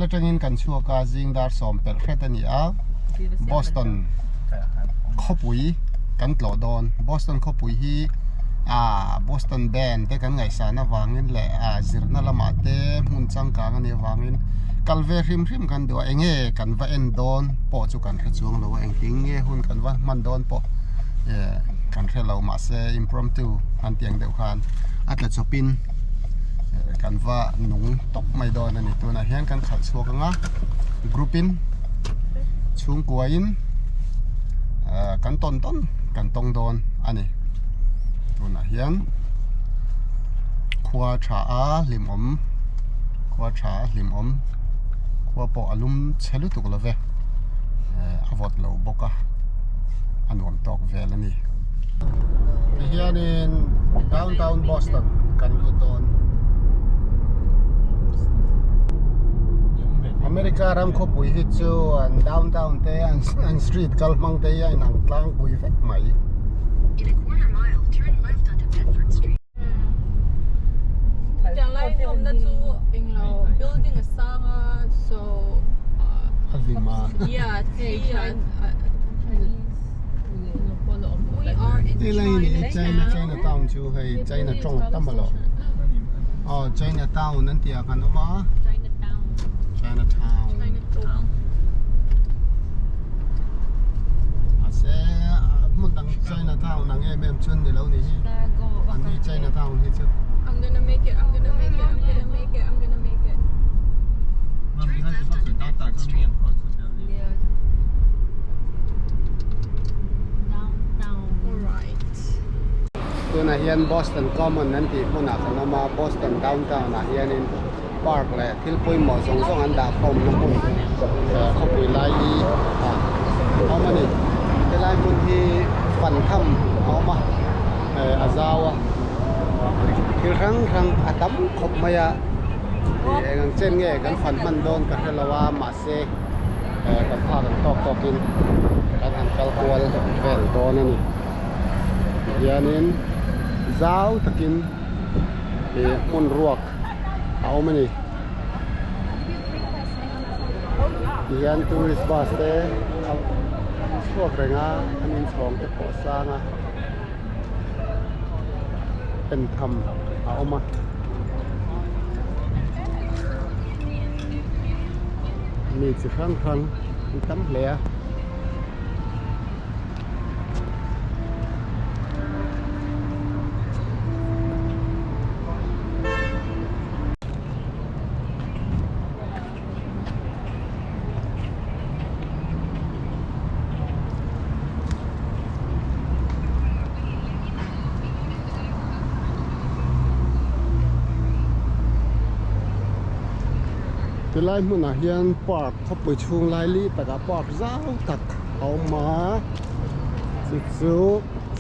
la tangin kan chua ka jing dar som per khet ani a Boston KHAWPUI kan tlo don Boston KHAWPUI hi Boston band te kan ngai sa na wangin le zirna lama te mun chang ka ani wangin kalve hrim kan do enge kan va en don po chu kan kha chuang lo eng ting nge hun kan va man don po kan khe lo ma se impromptu an tiang deuh khan atla chopin kan va nung tok mai don ani tu na hian kan khat chuak anga groupin chung kuain kan ton kan tong don ani tu na hian khwa tha a Hlimawm khwa po alum chelu tuk love avot lo boka anom tok vel ani hian in downtown Boston kan luton America ram KHAWPUI hi chu an downtown te an street kalmang te ya in ang tlang pui vet mai In a quarter mile, turn left onto Bedford Street. 将来我们的租in lo building a sanga so Hazima yeah Asian we are in Chinatown chu hei China trong tamalo Chinatown nan tia kan ma Chinatown ase mun dang Chinatown nang em chun de lo ni hi an ni Chinatown hi chu I'm gonna make it I'm gonna make it I'm gonna make it I'm gonna make it Turn left onto Bedford Street. alright tu na hian Boston Common nan ti puna kan ma Boston downtown na hian in park le thil pui mo song song an da khom na mun KHAWPUI lai liเอามานี่เวลาคนที่ฝันทำเอามาazawa kirang atam khop maya ang chen nge kan fan man don ka helawa ma se kan pha kan tokin kan han kal kwal vel don ani yanin zau takin mun ruak au mani yan tourist bus te suak renga anin chong te po sangaเป็นทำเอามามีสิครั้งตั้มเหลียไล่มุ่งเฮียนปากKHAWPUIช่วงไล่ลีแต่กับปากเจ้าตักเอามาสุด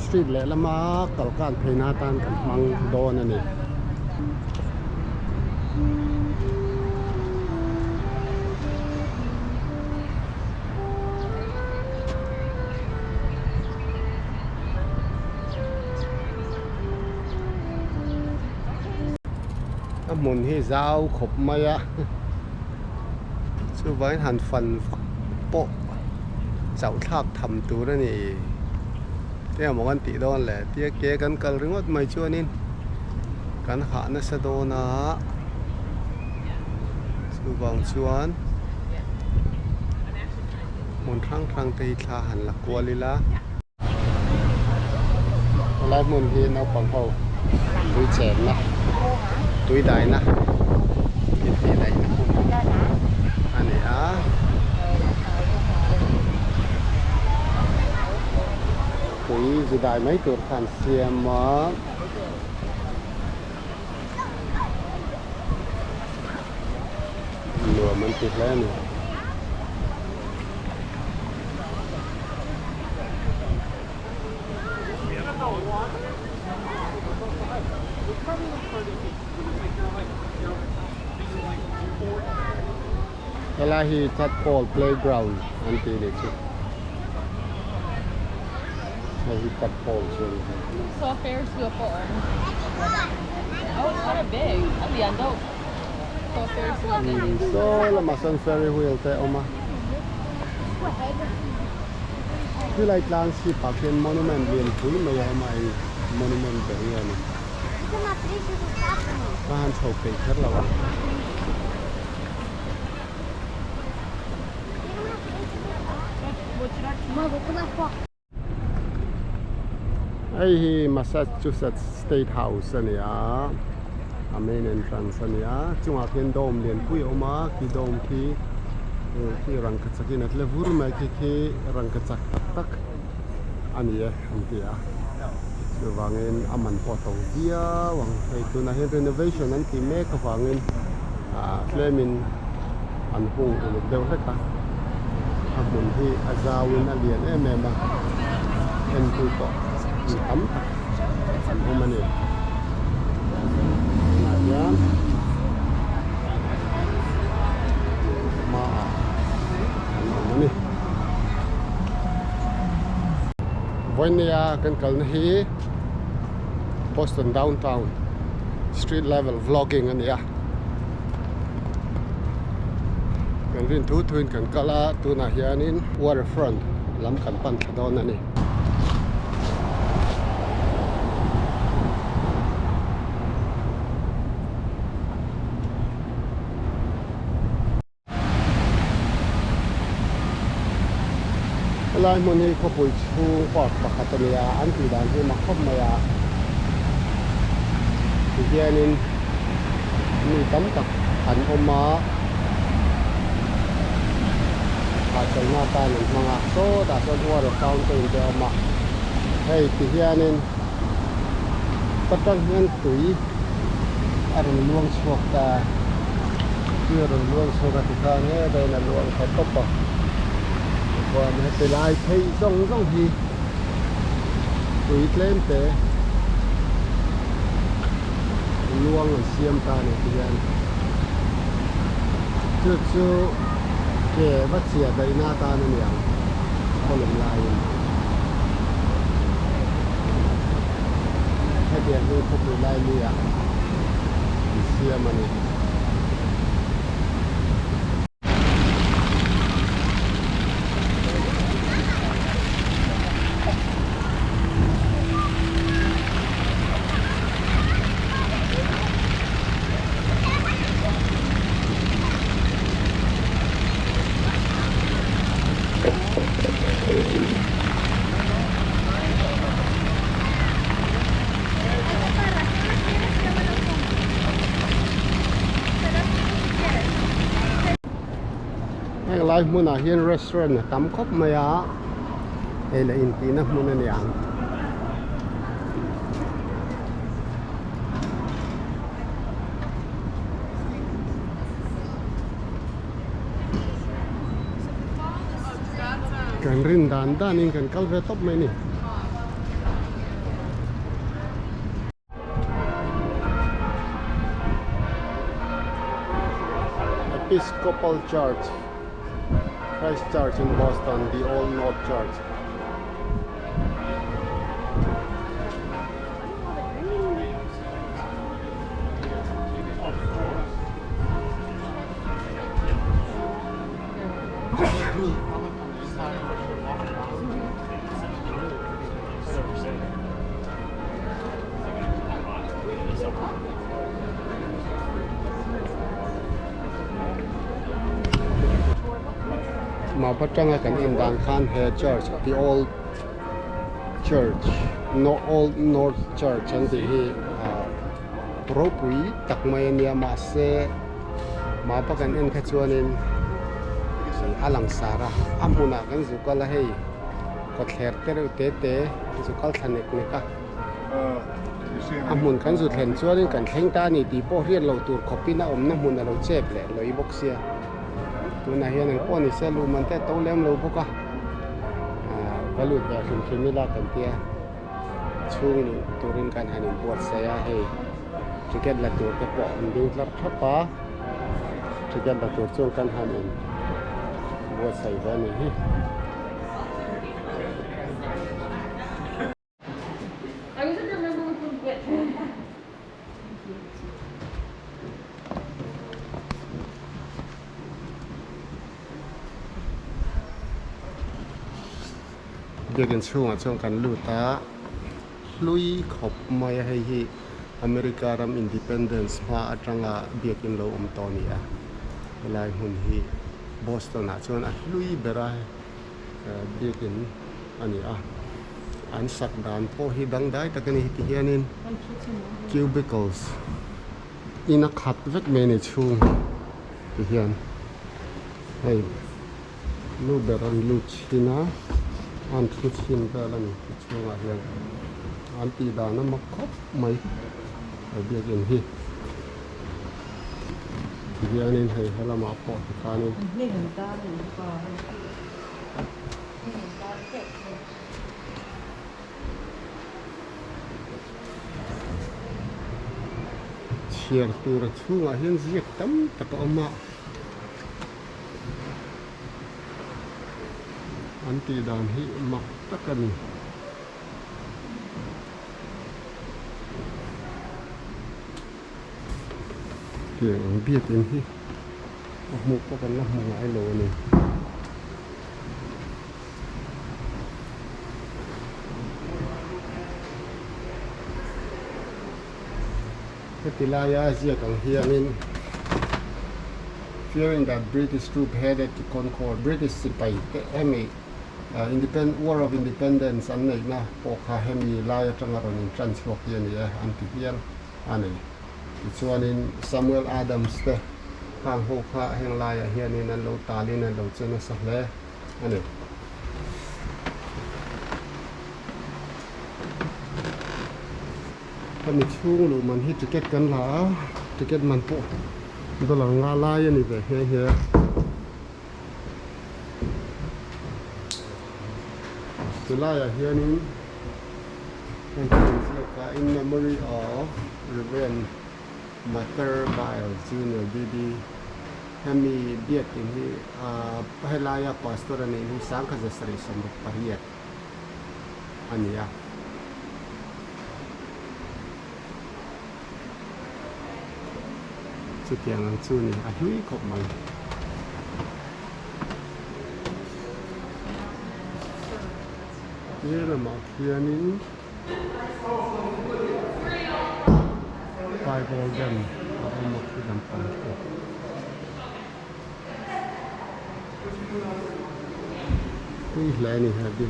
สตรีทเละมาตลการเพลนาตันกับมังโดนนี่หมุนที่เจ้าขบมายะชื่อไว้หันฟันโปะเจ้าทักทำตัวนั่นนี่เที่ยวมองกันตีโดนแหละเที่ยวเกกันกันเรื่องว่าไม่ชั่วนินกันหานัสโดนะชื่อบางชวนหมุนครั้งตีทาหันหลักกัวลีละไล่หมุนที่เอาปังเขาตุยเจ็บนะตุยได้นะตีได้นะอันนี้ปุ๋ยจะได้ไหมตัวขันเสียมาหลัวมันติดแล้วเนี่ยเวลาที่ทัดบอล playground อันที่นี่ชุดที่ทัดบอลชุด so Ferris wheel for oh it's kind of big I'll be on dope ferry. So lamasan ferry wheel te oma. Cứ lại lan si pakin monument liền pui mà ya mai monument be ya ni. Kan chau pe khar lawa. Ai hi Massachusetts State House ania. Main entrance ania. Chunga phiên dome liền pui oma ki dome ki rang kachakin at levur mai ki rang kachak tak ania antia. So wangin aman poto dia wang itu na renovation an ti me ka wangin flemin an hung uluk deu heta amun hi azawin alian emema en tu ko ni am an humani ya ma ani Voinia kan kalna hi Boston downtown street level vlogging ania kan rin thu thuin kan kala tuna hianin waterfront lam kan pan thadon ani lai mun hi khawpui chu park pakhatania an ti dan hi makhom maya hianin mi tam tak an oma ha chana ta nan manga so da so water fountain de oma hei ti hianin patang hian tui aron luang chuak ta aron luang chuak ta ka nge dai na luang kha top còn cái lại thấy rong gì tùy lên thế luang ở xiêm ta này thì anh chú kẻ bắt xìa đầy na ta này nhỉ có lần lại hay tiền nuôi không được lại đi à xiêm mà này lai muna hian restaurant tam khop maya ei la in tina muna niang kan rin dan in kan kalve top mai ni Episcopal Church Christ Church in Boston, the Old North Church. Mapatanga kan indan khan he church, the old church, no Old North Church, and the propui takmay niya mase mapakan in kachuanin alang sara amuna kan zukala hey kother teru tete zukal thanek nika amun kan zu thlen chuanin kan thlengta ni ti po rian lo tur khopina omna mun lo chep le lo iboksia tuna hian ang poni selu man te to lem lo boka valut ya khimila kan tia chung turin kan hanin buat saya hey tiket la tur te po ding lar thapa tiket la tur chung kan hanin buat sai vani hi เบียกินช่วงช่วงกันลูตาลุยขบมาให้ที่อเมริการำอินดิเพนเดนซ์มาจังเบียกินโลตอนนี้เวลาหุ่นที่บอสตันช่วงลุยเบรายเบียกินอันนี้อันสักดานพอฮิดังได้แต่กันที่เฮียนิน cubicles อินักขัดเวกเมนิช่วงที่เฮียนให้ลูเบรายลูชินะอันทุชินก็แล้วนี่ช่วงเฮียนอันตีดานะมักคบไหมเบียกินที่เฮียนินให้เรามาปอดการนี่นี่เห็นตาหรือเปล่าเชียร์ตัวช่วงเห็นเสียตั้มตะกอมาอันตีดานให้มักตะกันเกี่ยงเบียดเองที่หมุกก็กันละหมุกไอโลนี่ติลายาเสียกังเฮียนิน fearing that British troops headed to Concord British สิไปแต่มีindependent war of independence อันนี้นะพวกเขาให้มีลายจังหวัดนี้ทรานส์โลเกียนี่อันที่เฮียอันนี้ส่วนนี้ Samuel Adams เตะข้างหัวข้าแห่งลายเฮียนี่นั่นเราตาลีนั่นเราเจอนะสักแล้วอันนี้ถ้ามีช่วงหรือมันฮิตจะเก็ตกันหรอจะเก็ตมันปุ๊บตัวหลังงาลายนี่แบบเฮียตัวลายเฮียนี่เป็นเสียกา in memory of Reverend Mother Biles Junior BB ให้มีเบียดอย่างที่ให้ลายปาสตอร์นี่ที่สร้างขจัดสริสมบุกปริยัติอันนี้จุดอย่างนั้นนี่ลุยขบมันนี่เรามาเขียนนี้ไปโบกันเอามาคือลำปังนี่แหละนี่ฮะดิ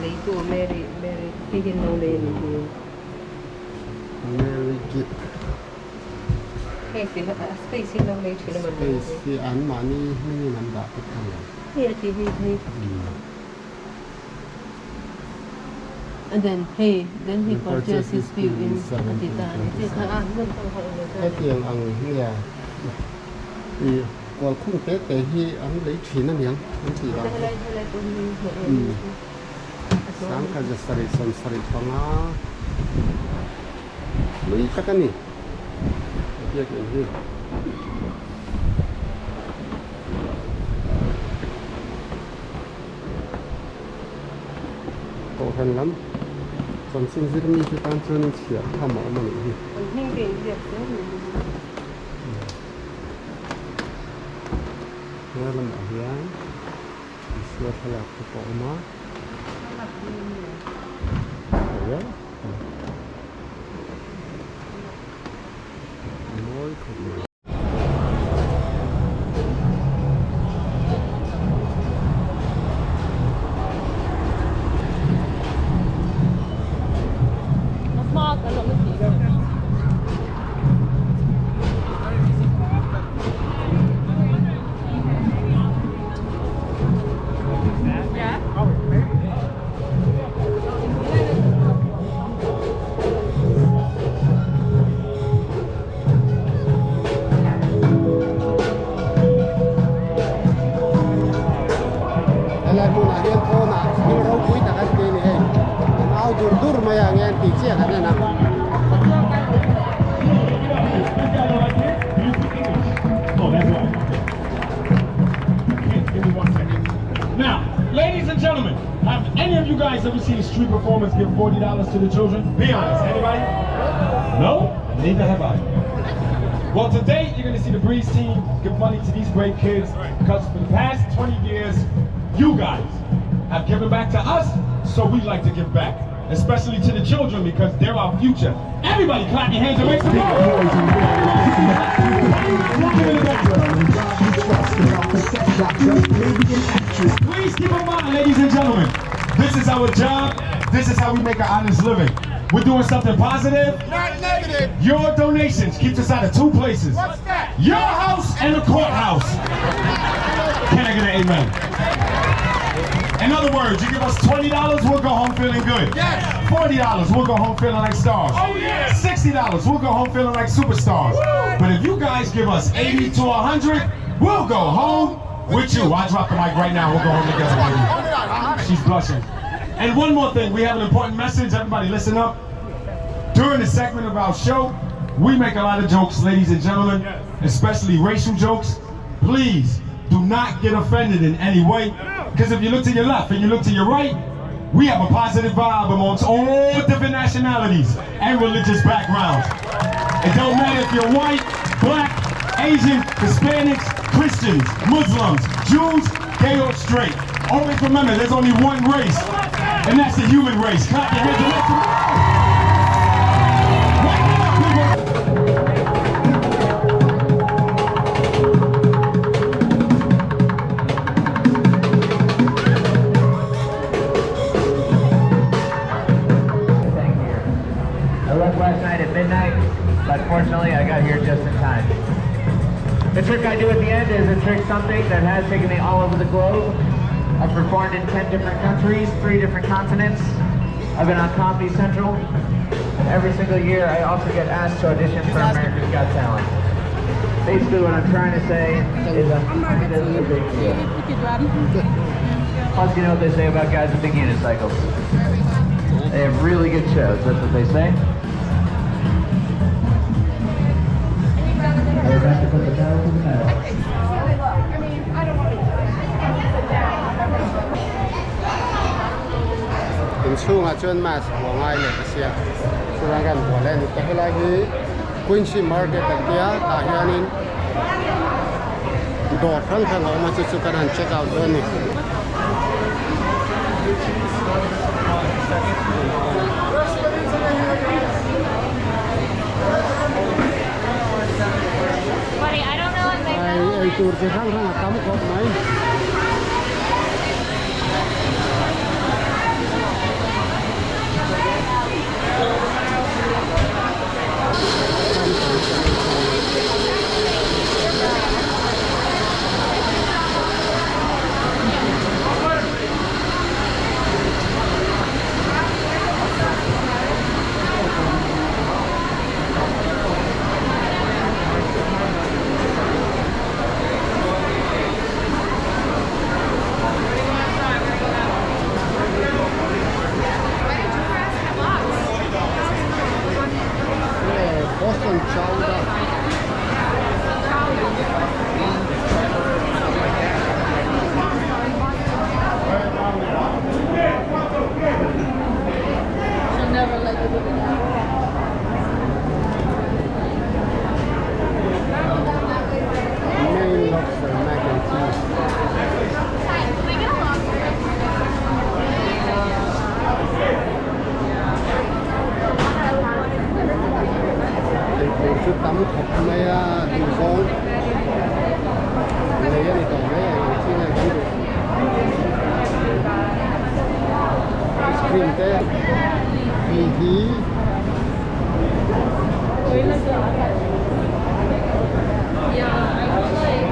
lấy của Mary khi hiện nông lên thì Mary Gibb hay thì space hiện nông lên chỉ là mình space thì án mà ni nằm đã cái thằng here thì and then he purchased his field in Atitani thì thằng ăn luôn không phải là cái tiền ăn nhà thì còn không tết cái hi ăn lấy chỉ nó miếng ăn chỉ là sáng cả giờ sari son sari panga lấy tất cả này việc gì khó khăn lắm còn xin giữ mi cho tan cho nên chỉ thăm ở mà này nhưng cái việc đó thì là làm ở here xưa phải là cái cổ nó yeah. Muy cool. nó smart cái lỗ gì đâu Now, ladies and gentlemen, have any of you guys ever seen a street performance give $40 to the children? Be honest, anybody? No? Neither have I. Well, today you're gonna see the Breeze team give money to these great kids because for the past 20 years, you guys have given back to us, so we like to give back, especially to the children because they're our future. Everybody clap your hands and make some noise. Please keep in mind, ladies and gentlemen, this is our job. This is how we make an honest living. We're doing something positive, not negative. Your donations keeps us out of two places. What's that? Your house and the courthouse. Can I get an amen? In other words, you give us $20, we'll go home feeling good. Yes. $40, we'll go home feeling like stars. Oh, yeah. $60, we'll go home feeling like superstars. Woo. But if you guys give us 80 to 100, we'll go home with you. I drop the mic right now. We'll go home together, baby. She's blushing. And one more thing, we have an important message. Everybody listen up. During the segment of our show, we make a lot of jokes, ladies and gentlemen, especially racial jokes. Please do not get offended in any way, because if you look to your left and you look to your right, we have a positive vibe amongst all different nationalities and religious backgrounds. It don't matter if you're white, black, Asian, Hispanics, Christians, Muslims, Jews, gay or straight. Always remember, there's only one race, and that's the human race. Clap your hands and let them know. Last night at midnight, but fortunately I got here just in time. The trick I do at the end is a trick something that has taken me all over the globe. I've performed in 10 different countries, 3 different continents. I've been on Comedy Central. Every single year I also get asked to audition for America's Got Talent. Basically what I'm trying to say is I'm kind of a big deal. Plus you know what they say about guys with big unicycles. They have really good shows, that's what they say. I was asked to put the pedal to the metal. In Chunga Chun Mas, Wongai Legacia, Surangan Bolen, Tahilagi, Quincy Market, and Dia, Tahianin, Dot Hang Oma Chukan and check out Bernie. Buddy, I don't know if they know. I tour the Hang Hang, Boston chowder. She'll never let you look at that. Main lobster mac and cheese. Can we get a lobster? Chút tắm khóc này đủ rong. Lấy cái này tổng đấy, chi này cũng được. Ice cream thế. Hí. Yeah, I would like,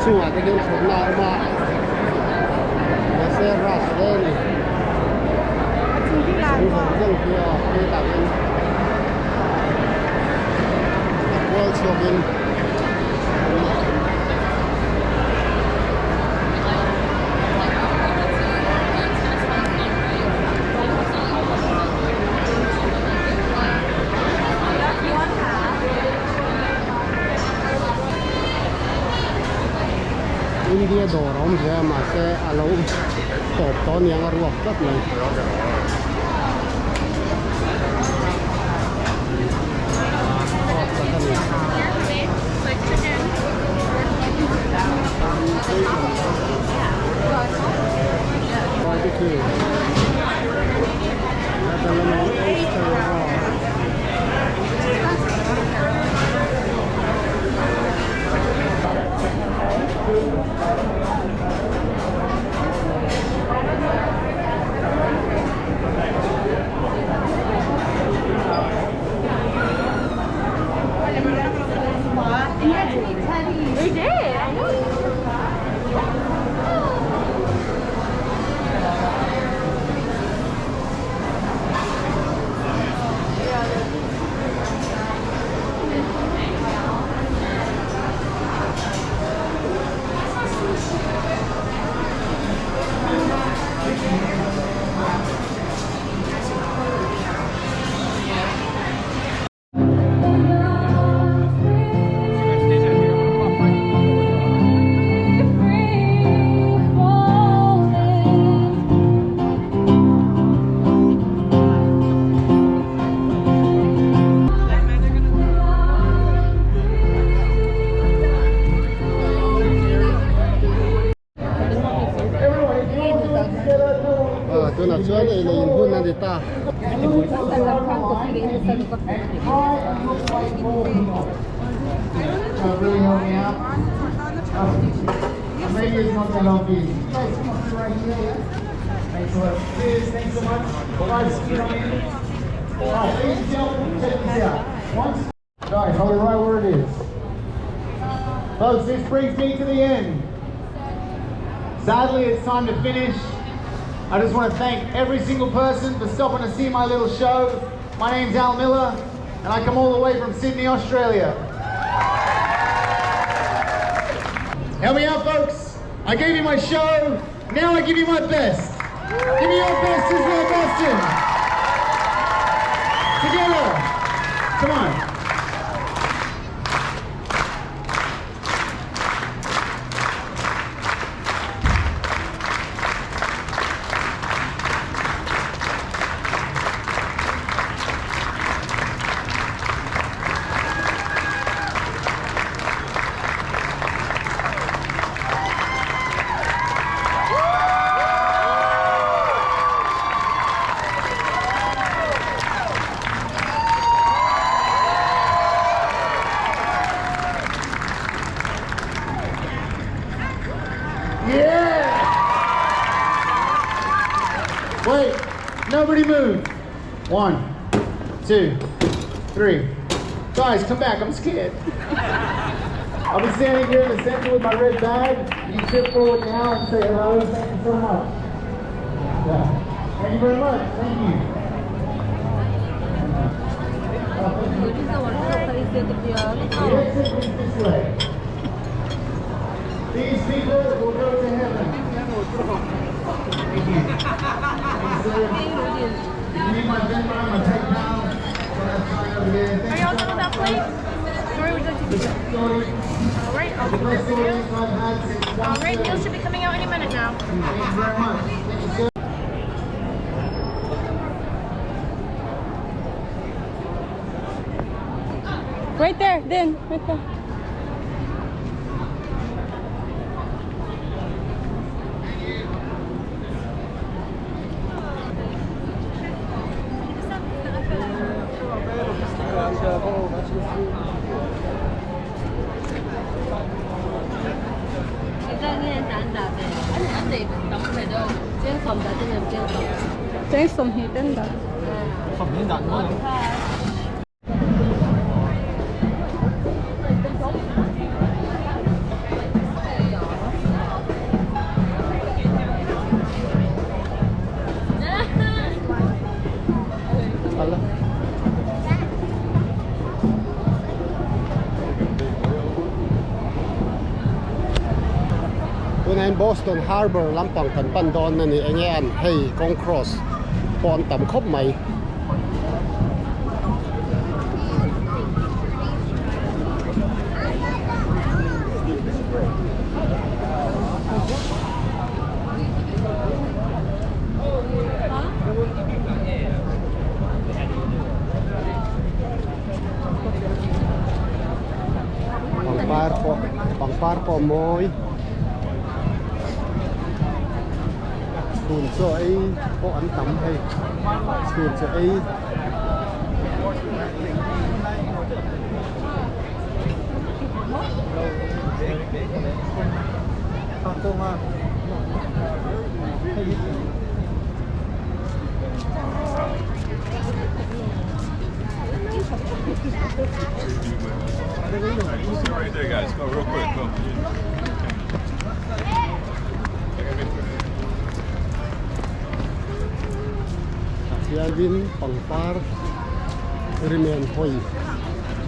Chung cái kiểu sống nào mà xe rush lên này. Chúngผมเรื่องเดียวที่ต่างกันWorld Shopping đồ rong thế mà sẽ lâu tộp to nhang ruột rất này barbecue. We did. Tôi là chúa này là hôn là gì ta Thanks so much. Alright, ladies and gentlemen, check this out. Guys, hold it right where it is. Folks, this brings me to the end. Sadly, it's time to finish. I just want to thank every single person for stopping to see my little show. My name's Al Miller, and I come all the way from Sydney, Australia. Help me out, folks. I gave you my show. Now I give you my best. Give me your best as well, Boston. Together. Come on. Wait, nobody move. 1, 2, 3. Guys, come back, I'm scared. I'll be standing here in the center with my red bag. You step forward now and say hello. Thank you so much. Yeah. Thank you very much. Thank you. The exit is this way. These people will go to heaven. Thank you. You need my Venmo, my PayPal. Are y'all done with that plate? Or would you like to keep it? Alright, I'll keep this here. Alright, meal should be coming out any minute now. Thank you very much. Thank you, sir. Right there, then, right there. Tráng sầm thì tên đó. Sầm hiện đại quá. Nên Boston Harbor Hlimawm kan pan don na ni engan hey kong cross pon tam khop mai par po moi School cho ấy có ăn tắm hay School cho ấy Right there, guys. Go real quick. Go. Sialvin pangpar remain hoi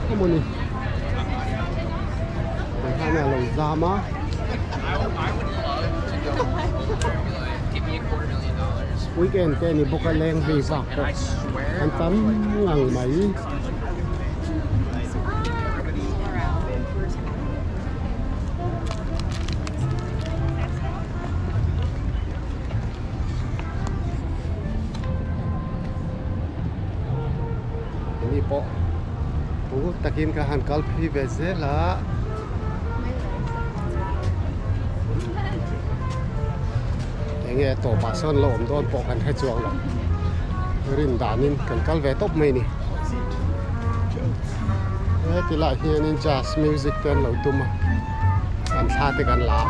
komuni hana lo zama weekend te ni bukaleng vi vak ko an tam ngang mai po takin ka han kalphi vezela enge to pason lom don po kan ha chuang lo rin danin kan kal ve top mai ni ti la hian in jazz music ten lo tuma kan tha te kan la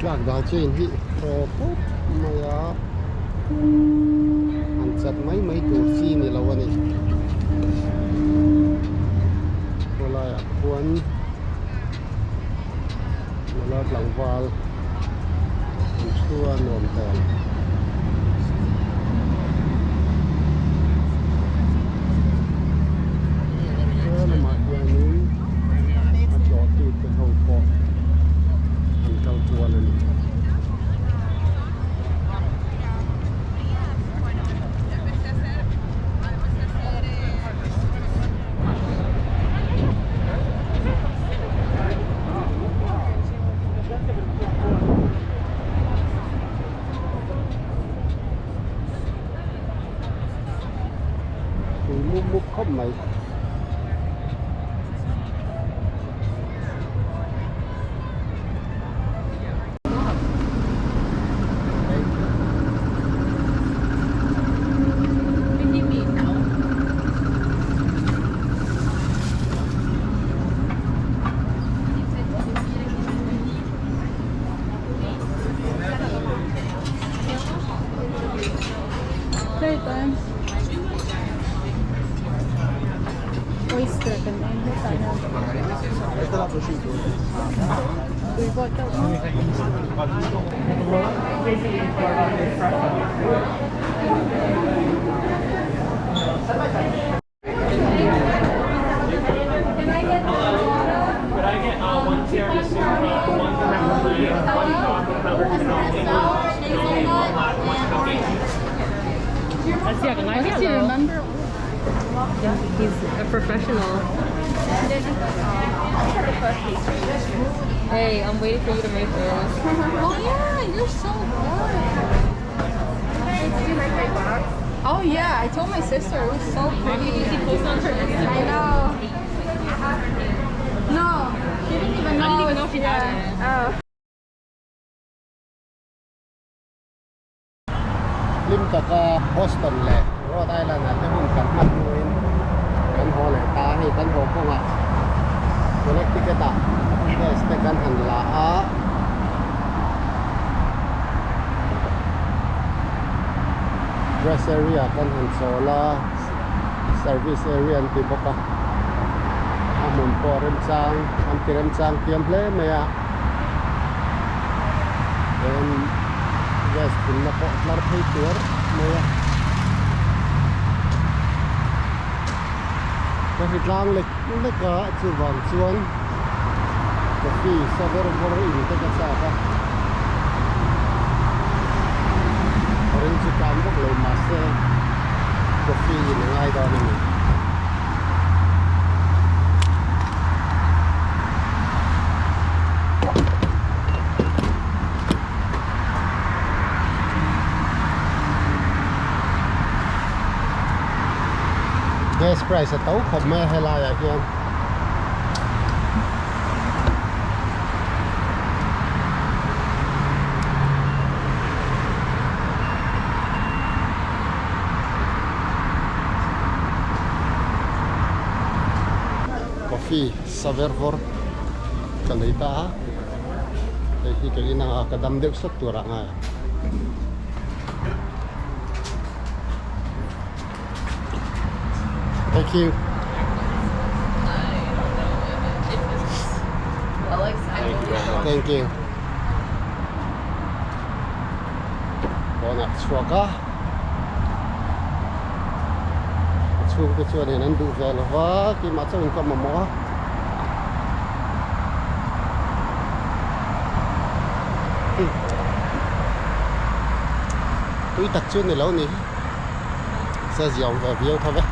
Lạc đá trên thị tốt mà ăn chặt mấy tổ chi này là vậy này rồi lại cuốn rồi lòng vào chua nổm tèn nó mặc quần núi ăn gió tụt cái hậu phọ ăn cao chua lên múc khóc mày oyster kan ito tayo. ito na prosciutto Could I get one tiramisu, one Does he remember? Yeah, he's a professional. Hey, I'm waiting for you to make those. Oh yeah, you're so good. Oh yeah, I told my sister it was so pretty. She posted on her Instagram. I know. No, she didn't even know. I didn't even know she had it. Oh. Lim taka Boston le Rhode Island at hun kan man nuin kan ho le ta hi kan ho ko nga Connecticut ta yes te kan han la a dress area kan han sola service area an ti boka amun po rem chang kiam hle me ya yes tin na po lar phei tur me ya ko hitlang le ka chu wang chuan coffee Zober Buk in te ka sa ka orin chu kam bok le ma se coffee ni ngai da ni gas price at all khawp me hela ya hian coffee Zober Buk kalita hi ke ina kadam deuh sat tura nga Thank you. Thank you. Bonat suaka. Chu ke chuan in an du vel wa ki ma chawin ka mamo. Tui tak chu ni lo ni. Sa ziong va viau thawe.